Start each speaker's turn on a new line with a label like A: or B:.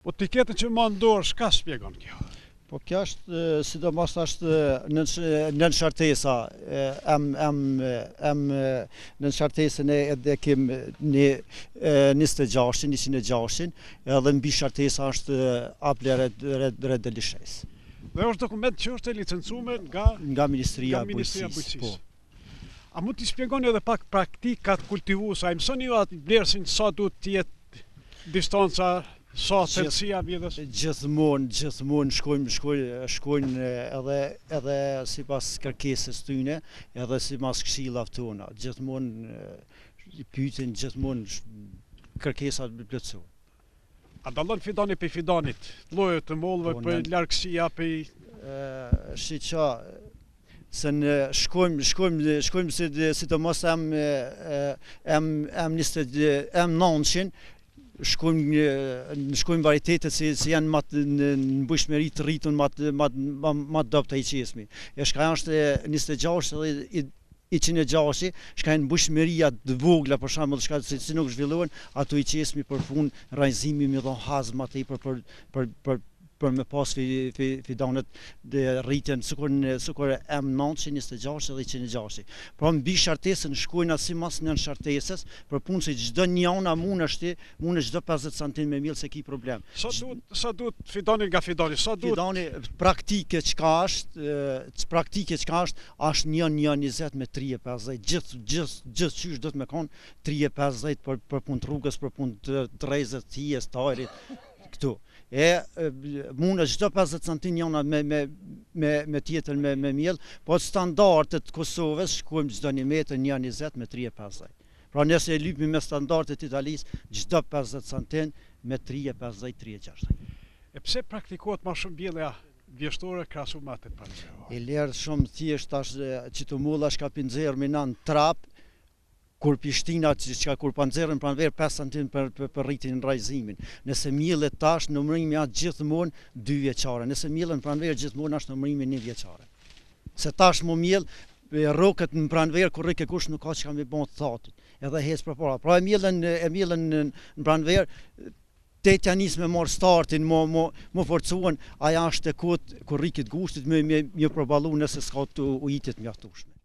A: Po tiketën që më ndorë, shka shpjegon kjo?
B: Po kjo është, sidomos është nën shartesa, nën shartesën edhe kim 106, edhe mbi shartesa është aple rreth Delishes.
A: Dhe është dokument që është e licencuar
B: nga Ministria e
A: Bujqësisë.
B: Bujqësisë.
A: A mund t'i shpjegoni edhe pak praktikat kultivuese, a i mësoni ju atë vlerësin sa duhet t'jetë distanca, sa thellësia mjedis?
B: Gjithmonë shkojnë edhe sipas kërkesës tyne, edhe sipas këshillave tona. Gjithmonë pyetin, gjithmonë kërkesat plotësohen.
A: A dallon fidani për fidanit? Llojet të mollëve për largësia për
B: shiqa se në shkojmë sidomos M900, shkojmë varitetet si janë në mbushmëri të rritun ma dopt ai qesmi. E shka është 26 edhe i 106, shka janë mbushmëria të vogla për shembull, shka si nuk zhvillohen, ato i qesmi për punë rrajzimi me dhon hazma të për me pas fidanet dhe rritjen sikur M900, 26 dhe 106. Pra mbi shartesën shkojnë asimas nën shartesës, për punë se çdo njëna mundesh çdo 50 cm me miell se ki problem.
A: Sa duhet fidani nga fidani? Sa duhet
B: fidani praktike çka është 1.20 me 3.50, gjithçysh do të më kon 3.50 për punë rrugës, për punë të rrezës, hijes, tajrit këtu. Mune çdo 50 cm njëna me tjetër me miell, po standardet Kosovës shkojmë çdo 1 metër 1.20 me 3.50. Pra nëse e lypim me standardet Italisë, çdo 50 cm me 3.50, 3.60.
A: E pse praktikohet më shumë bjellja vjeshtore krahasu me atë pranverë?
B: E lërë shumë thjesht tash që të mulla shka pinxer me nan trap, kur Prishtina kur panxerën pranverë 5 cm për rritin rrajzimin. Nëse miellet tash numërimi atë gjithmonë 2 vjeçare. Nëse miellen pranverë gjithmonë është numërimi 1 vjeçare. Se tash më miell rrokët në pranverë kur rrike kush nuk ka çka me bën thatit. Edhe hes përpara. Pra e miellen në pranverë tetja nis me marr startin, më forcuan, aja është e kot kur rriket gushtit me proballu nëse s'ka ujitjet mjaftueshme.